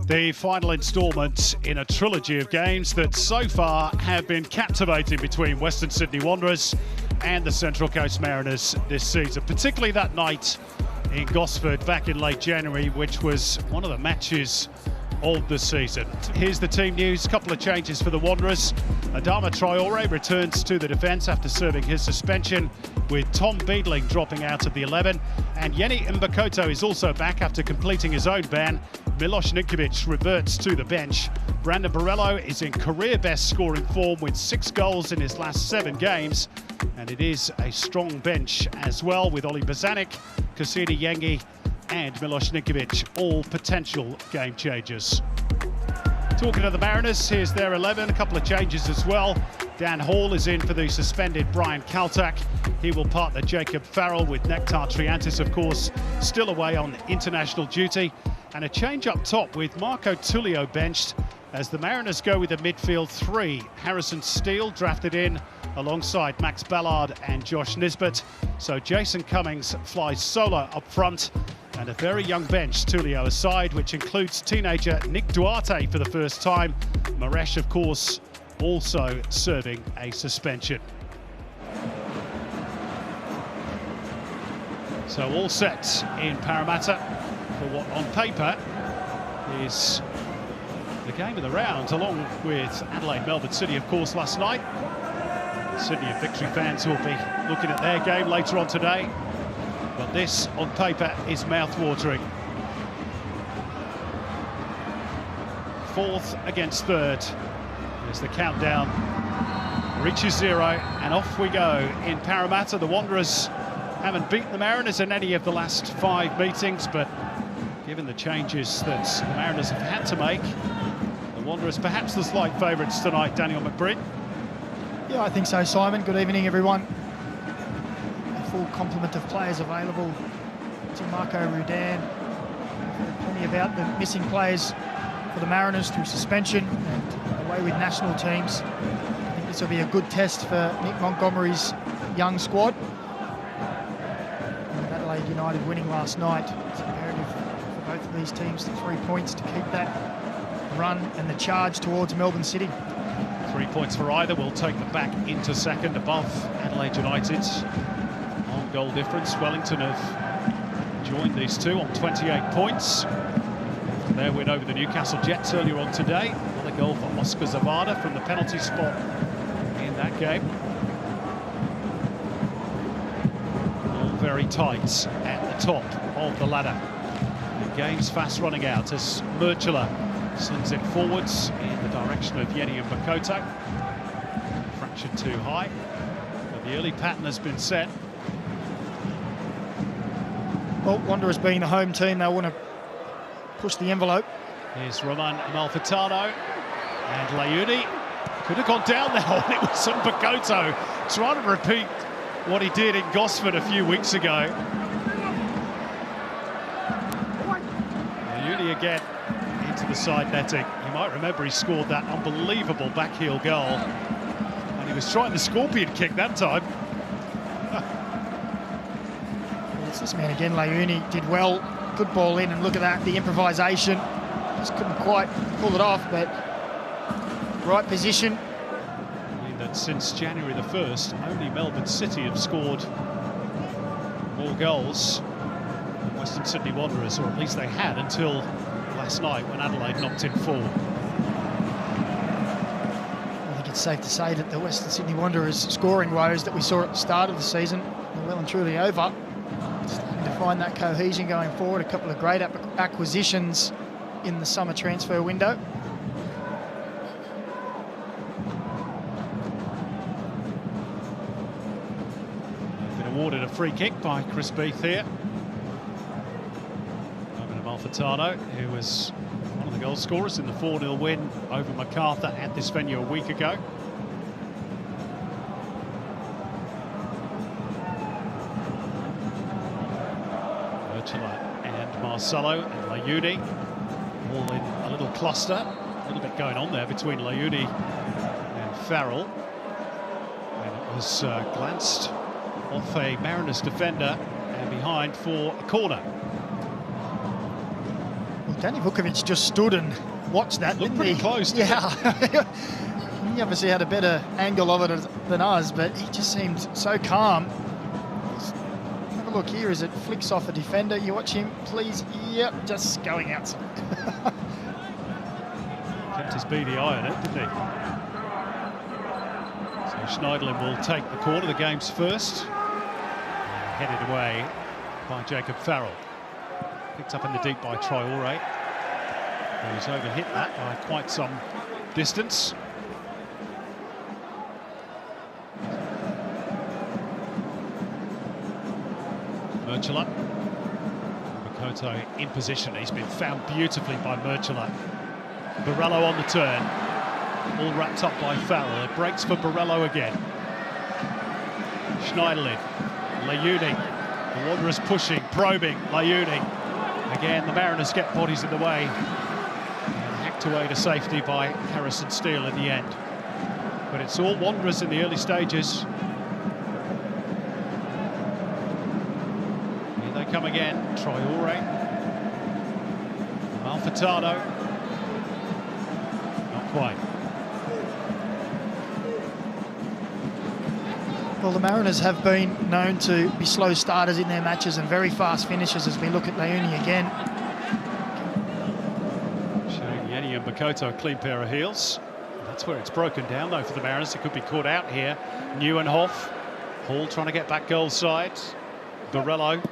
The final instalment in a trilogy of games that so far have been captivating between Western Sydney Wanderers and the Central Coast Mariners this season, particularly that night in Gosford back in late January, which was one of the matches of the season. Here's the team news. A couple of changes for the Wanderers. Adama Traore returns to the defence after serving his suspension, with Tom Beadling dropping out of the 11. And Yeni Mbakoto is also back after completing his own ban. Miloš Nikolić reverts to the bench. Brandon Borrello is in career-best scoring form with 6 goals in his last 7 games. And it is a strong bench as well, with Oli Bozanic, Kusini Yengi and Miloš Nikolić, all potential game changers. Talking to the Mariners, here's their 11, a couple of changes as well. Dan Hall is in for the suspended Brian Kaltak. He will partner Jacob Farrell, with Nectar Triantis, of course, still away on international duty. And a change up top with Marco Tullio benched as the Mariners go with a midfield 3. Harrison Steele drafted in alongside Max Ballard and Josh Nisbet. So Jason Cummings flies solo up front. And a very young bench, Tullio aside, which includes teenager Nick Duarte for the first time. Maresh, of course, also serving a suspension. So all set in Parramatta for what on paper is the game of the round, along with Adelaide Melbourne City, of course, last night. Sydney and Victory fans will be looking at their game later on today. But this, on paper, is mouth-watering. 4th against 3rd. As the countdown reaches 0, and off we go in Parramatta. The Wanderers haven't beaten the Mariners in any of the last 5 meetings, but given the changes that the Mariners have had to make, the Wanderers perhaps the slight favourites tonight. Daniel McBride. Yeah, I think so, Simon. Good evening, everyone. Full complement of players available to Marco Rudan. Plenty about the missing players for the Mariners through suspension and away with national teams. I think this will be a good test for Nick Montgomery's young squad. And Adelaide United winning last night. It's imperative for both of these teams to 3 points to keep that run and the charge towards Melbourne City. 3 points for either will take them back into second, above Adelaide United. Goal difference. Wellington have joined these two on 28 points. From their win over the Newcastle Jets earlier on today. Another goal for Oscar Zavada from the penalty spot in that game. All very tight at the top of the ladder. The game's fast running out as Murchula slings it forwards in the direction of Yeni Mbakoto. Fraction too high, but the early pattern has been set. Well, Wanderers being the home team, they'll want to push the envelope. Here's Roman Amalfitano, and Layuni could have gone down there, and it was Mbakoto trying to repeat what he did in Gosford a few weeks ago. Layuni again into the side netting. You might remember he scored that unbelievable backheel goal, and he was trying the scorpion kick that time. This man again, Layuni, did well. Good ball in, and look at that, the improvisation. Just couldn't quite pull it off, but right position. I mean that since January the 1st, only Melbourne City have scored more goals than Western Sydney Wanderers, or at least they had until last night when Adelaide knocked in 4. I think it's safe to say that the Western Sydney Wanderers scoring woes that we saw at the start of the season are well and truly over. Starting to find that cohesion going forward. A couple of great acquisitions in the summer transfer window. They've been awarded a free kick by Chris Beath here. Roman Amalfitano, who was one of the goal scorers in the 4-0 win over Macarthur at this venue a week ago. And Marcelo and Layuni all in a little cluster. A little bit going on there between Layuni and Farrell. And it was glanced off a Mariners defender and behind for a corner. Danny Vukovic just stood and watched that. Looked pretty close. Yeah. He obviously had a better angle of it than us, but he just seemed so calm. Have a look here as it flicks off a defender. You watch him, please. Yep, just going outside. Kept his beady eye on it, didn't he? So Schneiderlin will take the corner, the game's first. Headed away by Jacob Farrell. Picked up in the deep by Traore. Who's overhit that by quite some distance. Merchela. Makoto in position. He's been found beautifully by Merchela. Borrello on the turn. All wrapped up by Farrell. It breaks for Borrello again. Schneiderlin. Layuni. The Wanderers pushing, probing. Layuni. Again, the Mariners get bodies in the way. And hacked away to safety by Harrison Steele in the end. But it's all Wanderers in the early stages. Here they come again. Traore. Malfitano. Not quite. Well, the Mariners have been known to be slow starters in their matches and very fast finishes as we look at Layuni again. Showing Yenny and Makoto a clean pair of heels. That's where it's broken down, though, for the Mariners. It could be caught out here. Nieuwenhof. Hall trying to get back goal side. Borrello. And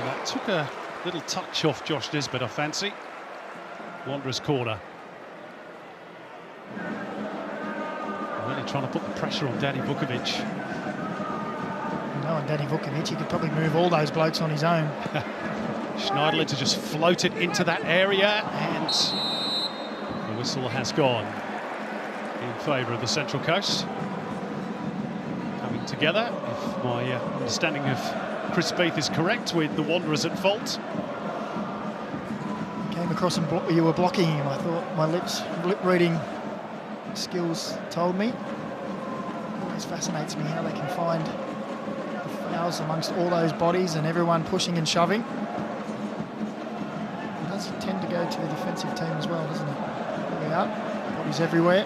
that took a little touch off Josh Nisbet, I fancy. Wanderers corner. Really trying to put the pressure on Danny Vukovic. Knowing Danny Vukovic, he could probably move all those blokes on his own. Schneiderlin to just float it into that area, and the whistle has gone in favour of the Central Coast. Coming together, if my understanding of Chris Beath is correct, with the Wanderers at fault. Came across and you were blocking him. I thought my lip reading skills told me. It always fascinates me how they can find the fouls amongst all those bodies and everyone pushing and shoving. It does tend to go to the defensive team as well, doesn't it? There we are, bodies everywhere.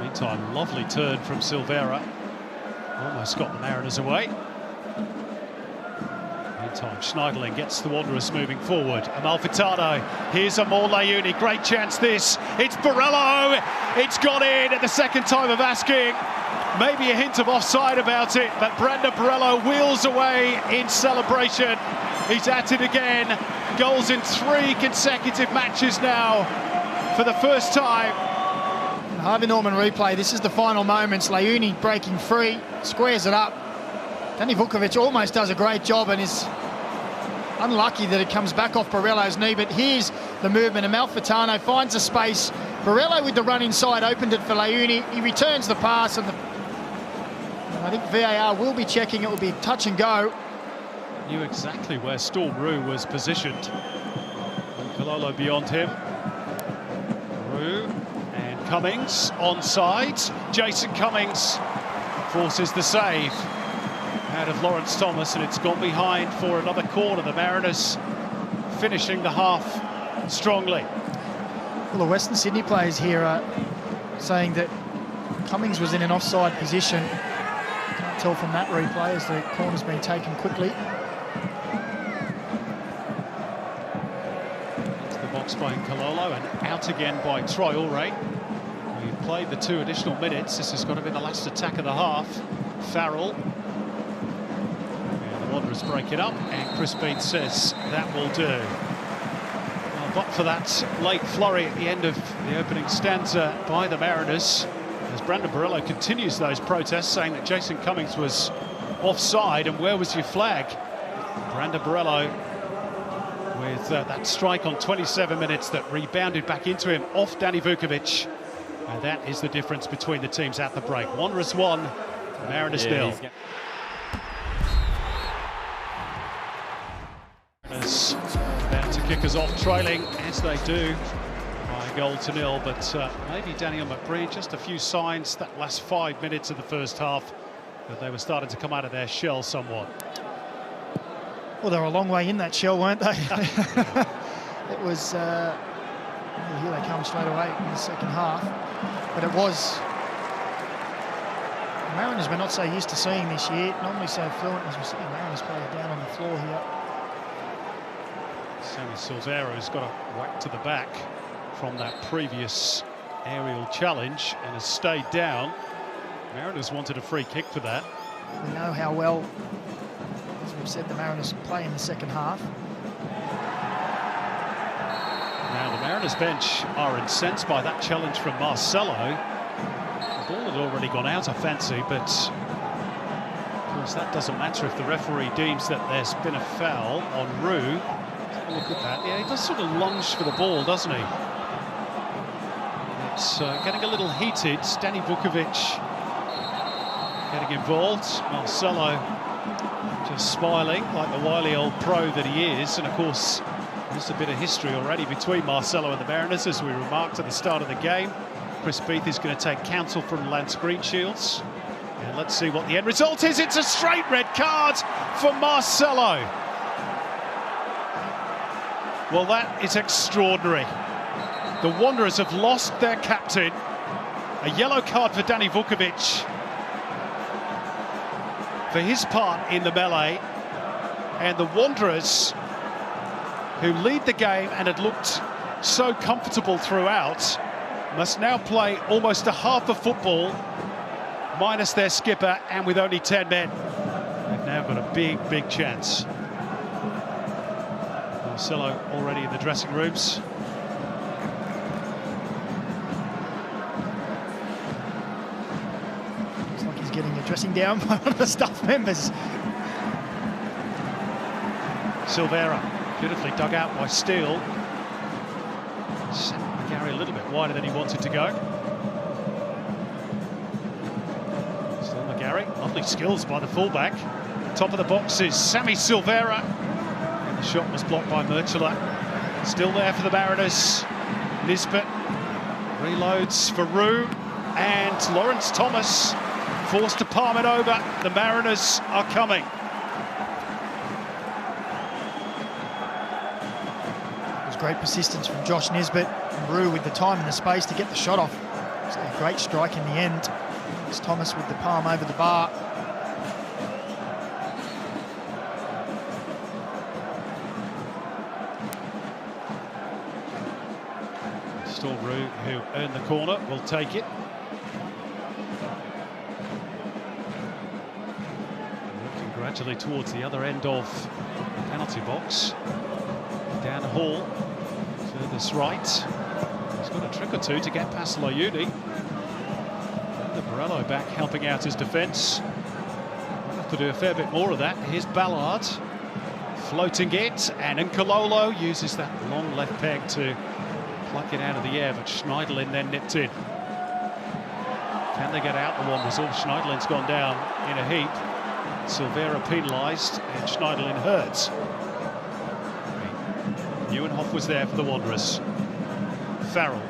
Meantime, lovely turn from Silveira. Almost got the Mariners away. Meantime, Schneiderlin gets the Wanderers moving forward. Amalfitano, here's a more Layuni. Great chance this. It's Borrello. It's gone in at the second time of asking. Maybe a hint of offside about it, but Brandon Borrello wheels away in celebration. He's at it again. Goals in 3 consecutive matches now for the first time. Harvey Norman replay. This is the final moments. Layuni breaking free, squares it up. Danny Vukovic almost does a great job and is unlucky that it comes back off Borrello's knee, but here's the movement. Amalfitano finds a space. Borrello with the run inside opened it for Layuni. He returns the pass, and I think VAR will be checking. It will be touch and go. Knew exactly where Storm Roux was positioned. And Kalolo beyond him. Roux and Cummings onside. Jason Cummings forces the save out of Lawrence Thomas, and it's gone behind for another corner. The Mariners finishing the half strongly. Well, the Western Sydney players here are saying that Cummings was in an offside position. Can't tell from that replay as the corner's been taken quickly. Into the box by Kalolo and out again by Traore. We've played the 2 additional minutes. This has got to be the last attack of the half. Farrell. Wanderers break it up, and Chris Beath says that will do. Well, but for that late flurry at the end of the opening stanza by the Mariners, as Brandon Borrello continues those protests, saying that Jason Cummings was offside, and where was your flag? Brandon Borrello with that strike on 27 minutes that rebounded back into him off Danny Vukovic, and that is the difference between the teams at the break. Wanderers 1, Mariners 0. About to kick us off, trailing as they do by a goal to 0, but maybe Daniel McBrien, just a few signs that last 5 minutes of the first half that they were starting to come out of their shell somewhat. Well, they were a long way in that shell, weren't they? It was, here they come straight away in the second half. But it was, the Mariners we're not so used to seeing this year, normally so fluent as we see the Mariners play down on the floor here. Sammy Silvero's got a whack to the back from that previous aerial challenge and has stayed down. Mariners wanted a free kick for that. We know how well, as we've said, the Mariners play in the second half. Now the Mariners bench are incensed by that challenge from Marcelo. The ball had already gone out, I fancy, but of course that doesn't matter if the referee deems that there's been a foul on Roux. Look at that. Yeah, he does sort of lunge for the ball, doesn't he? It's getting a little heated. Stani Vukovic getting involved. Marcelo just smiling like the wily old pro that he is. And of course, there's a bit of history already between Marcelo and the Mariners, as we remarked at the start of the game. Chris Beath is going to take counsel from Lance Greenshields. And let's see what the end result is. It's a straight red card for Marcelo. Well, that is extraordinary. The Wanderers have lost their captain. A yellow card for Stani Vukovic for his part in the melee. And the Wanderers, who lead the game and had looked so comfortable throughout, must now play almost a half of football, minus their skipper and with only 10 men. They've now got a big, big chance. Marcelo already in the dressing rooms. Looks like he's getting a dressing down by one of the staff members. Silvera, beautifully dug out by Steele. Sent McGarry a little bit wider than he wanted to go. Still McGarry, lovely skills by the fullback. Top of the box is Sammy Silvera. And the shot was blocked by Murchula. Still there for the Mariners. Nisbet reloads for Roux. And Lawrence Thomas forced to palm it over. The Mariners are coming. Great persistence from Josh Nisbet and Roux with the time and the space to get the shot off. It's a great strike in the end. It's Thomas with the palm over the bar. Still Roux, who earned the corner, will take it. Working gradually towards the other end of the penalty box. Down Hall. Furthest right. He's got a trick or two to get past Loiuni. And the Borello back helping out his defence. We'll have to do a fair bit more of that. Here's Ballard floating it, and Nkololo uses that long left peg to pluck it out of the air, but Schneiderlin then nipped in. Can they get out the Wanderers? Oh, Schneiderlin's gone down in a heap. Silvera penalised, and Schneiderlin hurt. Nieuwenhof was there for the Wanderers. Farrell.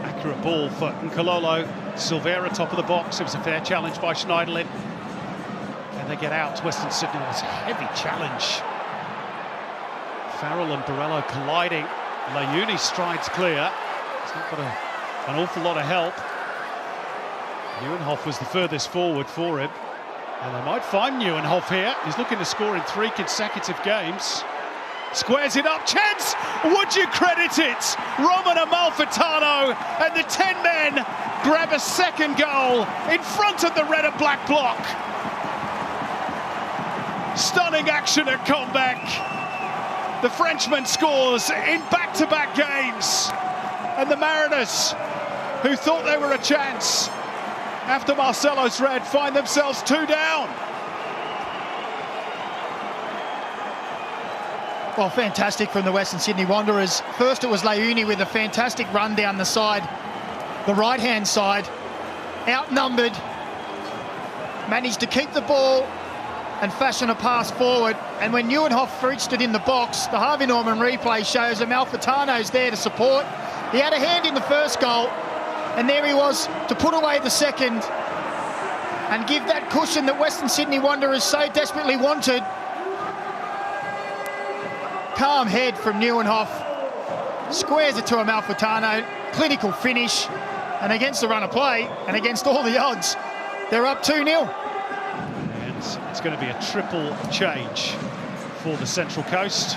Accurate ball for Nkololo. Silvera top of the box. It was a fair challenge by Schneiderlin. Can they get out? Western Sydney was a heavy challenge. Farrell and Borello colliding. Loiuni strides clear. He's not got an awful lot of help. Nieuwenhof was the furthest forward for him. And they might find Nieuwenhof here. He's looking to score in 3 consecutive games. Squares it up, chance! Would you credit it? Roman Amalfitano and the 10 men grab a second goal in front of the red and black block. Stunning action at comeback. The Frenchman scores in back-to-back games. And the Mariners, who thought they were a chance after Marcelo's red, find themselves 2 down. Well, fantastic from the Western Sydney Wanderers. First it was Loiuni with a fantastic run down the side, the right-hand side, outnumbered, managed to keep the ball and fashion a pass forward. And when Nieuwenhof reached it in the box, the Harvey Norman replay shows Amalfitano's there to support. He had a hand in the first goal, and there he was to put away the second and give that cushion that Western Sydney Wanderers so desperately wanted. calm head from Nieuwenhof. Squares it to Amalfitano. Clinical finish. And against the run of play, and against all the odds, they're up 2-0. And it's going to be a triple change for the Central Coast.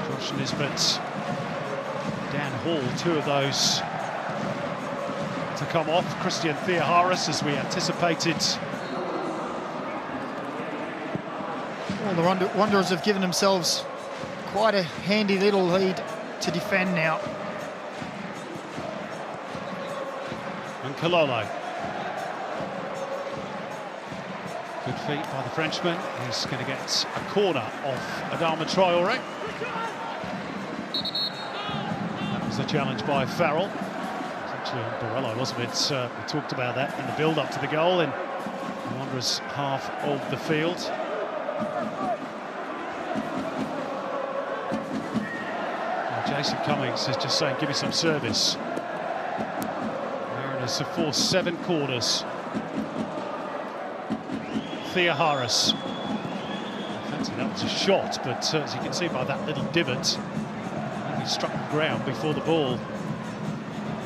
Josh Nisbet, Dan Hall, two of those to come off. Christian Theoharis, as we anticipated. Well, the Wanderers have given themselves quite a handy little lead to defend now. And Kalolo. Good feet by the Frenchman. He's going to get a corner off Adama Traore. That was a challenge by Farrell. It was actually on Borrello, wasn't it? We talked about that in the build-up to the goal in the Wanderers' half of the field. Jason Cummings is just saying, give me some service. Mariners have forced 7 corners. Theoharis. I fancy that was a shot, but as you can see by that little divot, he struck the ground before the ball.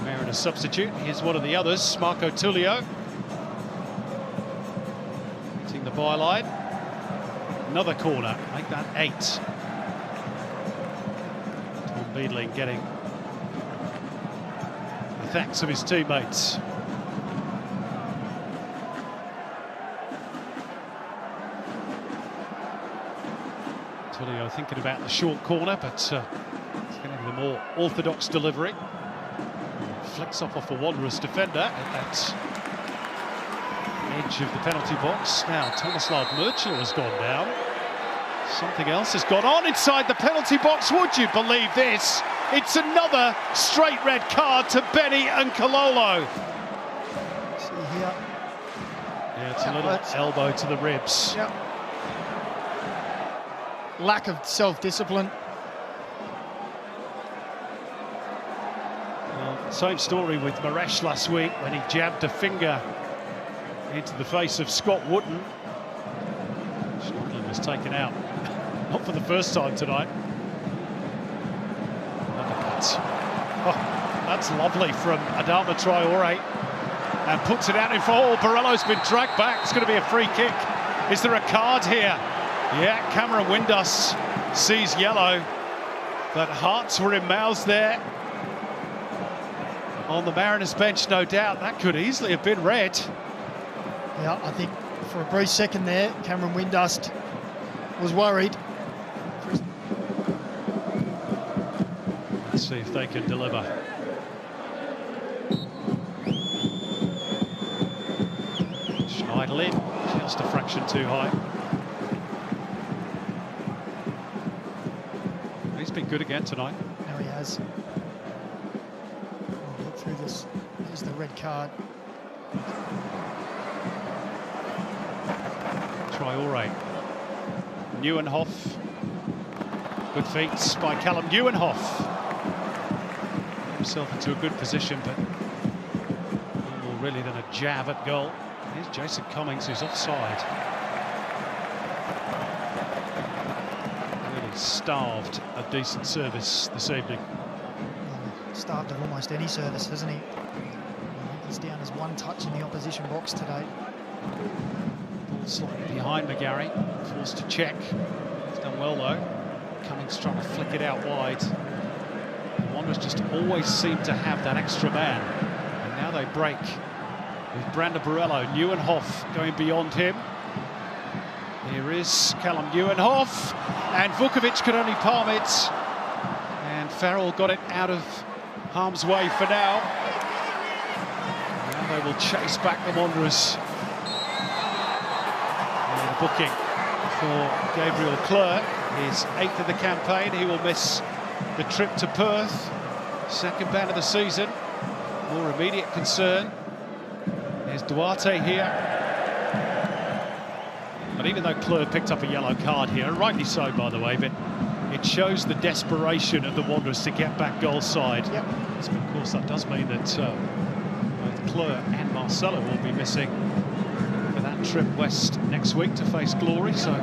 Mariners substitute. Here's one of the others, Marco Tullio. Hitting the byline. Another corner, make that 8. Beadling getting the thanks of his teammates. Tullio thinking about the short corner, but it's going to be the more orthodox delivery. Flicks off a Wanderers defender at that edge of the penalty box. Now Tomislav Murchel has gone down. Something else has gone on inside the penalty box. Would you believe this? It's another straight red card to Benny and Kalolo. See here. Yeah, it's a little elbow to the ribs. Yep. Lack of self-discipline. Well, same story with Maresh last week when he jabbed a finger into the face of Scott Wootton. Scotland was taken out. Not for the first time tonight. Look at that. Oh, that's lovely from Adama Traore. And puts it out in for all. Borrello's been dragged back. It's going to be a free kick. Is there a card here? Yeah, Cameron Windus sees yellow. But hearts were in mouths there. On the Mariners bench, no doubt. That could easily have been red. Yeah, I think for a brief second there, Cameron Windust was worried. Let's see if they can deliver. Schneiderlin, just a fraction too high. He's been good again tonight. No, he has. We'll look through this. Here's the red card. Traore. Nieuwenhof. Good feet by Callum Nieuwenhof. Himself into a good position, but no more really than a jab at goal. Here's Jason Cummings, who's offside. Really starved a decent service this evening. Well, starved of almost any service, hasn't he? He's down as 1 touch in the opposition box today. Ball slightly behind McGarry, forced to check. He's done well though. Cummings trying to flick it out wide. The Wanderers just always seem to have that extra man. And now they break with Brander Borrello. Nieuwenhof going beyond him. Here is Callum Nieuwenhof. And Vukovic could only palm it. And Farrell got it out of harm's way for now. Now they will chase back the Wanderers. And the booking for Gabriel Clerc, his 8th of the campaign. He will miss the trip to Perth. 2nd ban of the season. More immediate concern. There's Duarte here. But even though Clerc picked up a yellow card here, and rightly so, by the way, but it shows the desperation of the Wanderers to get back goal side. Yep. So of course, that does mean that both Clerc and Marcelo will be missing for that trip west next week to face Glory, so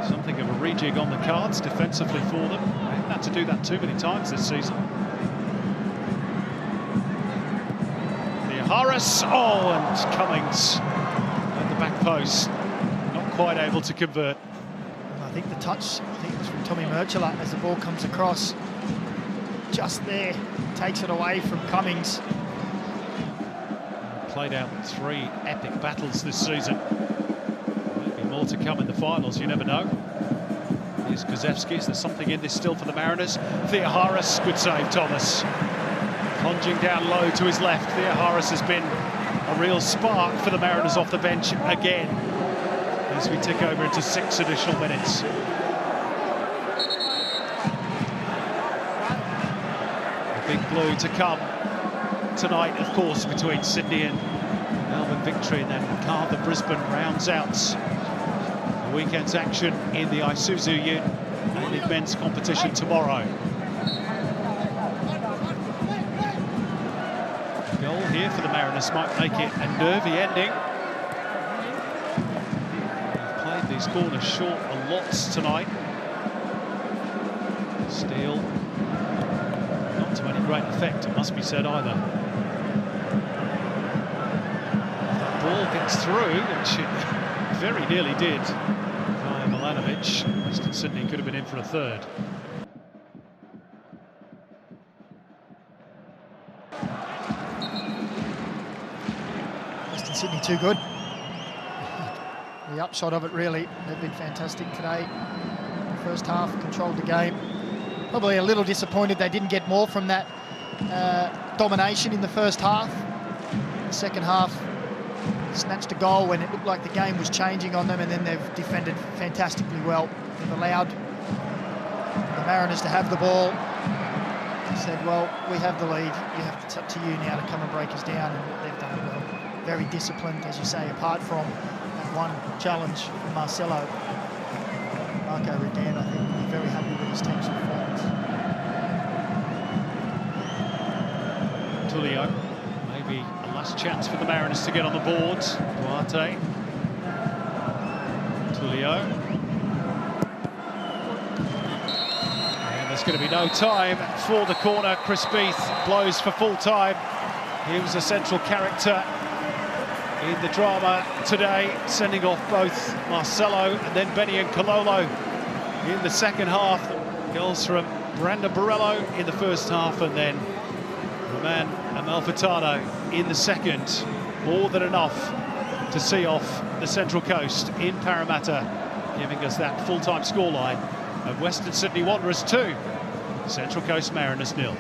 something of a rejig on the cards defensively for them. They haven't had to do that too many times this season. Harris, and Cummings at the back post, not quite able to convert. I think the touch, it was from Tommy Murchula as the ball comes across. Just there, takes it away from Cummings. Played out 3 epic battles this season. Maybe more to come in the finals, you never know. Here's Kozewski, there's something in this still for the Mariners. Harris, good save, Thomas. Plunging down low to his left. Harris has been a real spark for the Mariners off the bench again as we tick over into 6 additional minutes. A big blue to come tonight, of course, between Sydney and Melbourne Victory, and then Carver Brisbane rounds out the weekend's action in the Isuzu UTE and in men's competition tomorrow. Goal here for the Mariners might make it a nervy ending. They've played these corners short a lot tonight. Steele, not to any great effect, it must be said either. That ball gets through, which it very nearly did by Milanovic. Western Sydney could have been in for a third. Sydney too good. The upshot of it, really, they've been fantastic today. First half, controlled the game. Probably a little disappointed they didn't get more from that domination in the first half. The second half, snatched a goal when it looked like the game was changing on them, and then they've defended fantastically well. They've allowed the Mariners to have the ball. They said, well, we have the lead. It's up to you now to come and break us down, and they've done it well. Very disciplined, as you say, apart from that one challenge from Marcelo. Macca Rudan, I think, will be very happy with his team's performance. Tulio, maybe a last chance for the Mariners to get on the board. Duarte. Tulio. And there's going to be no time for the corner. Chris Beath blows for full time. He was a central character in the drama today, sending off both Marcelo and then Benny and Kololo in the second half. Goals from Brandon Borrello in the first half, and then Roman Amalfitano in the second. More than enough to see off the Central Coast in Parramatta, giving us that full-time scoreline of Western Sydney Wanderers 2, Central Coast Mariners 0.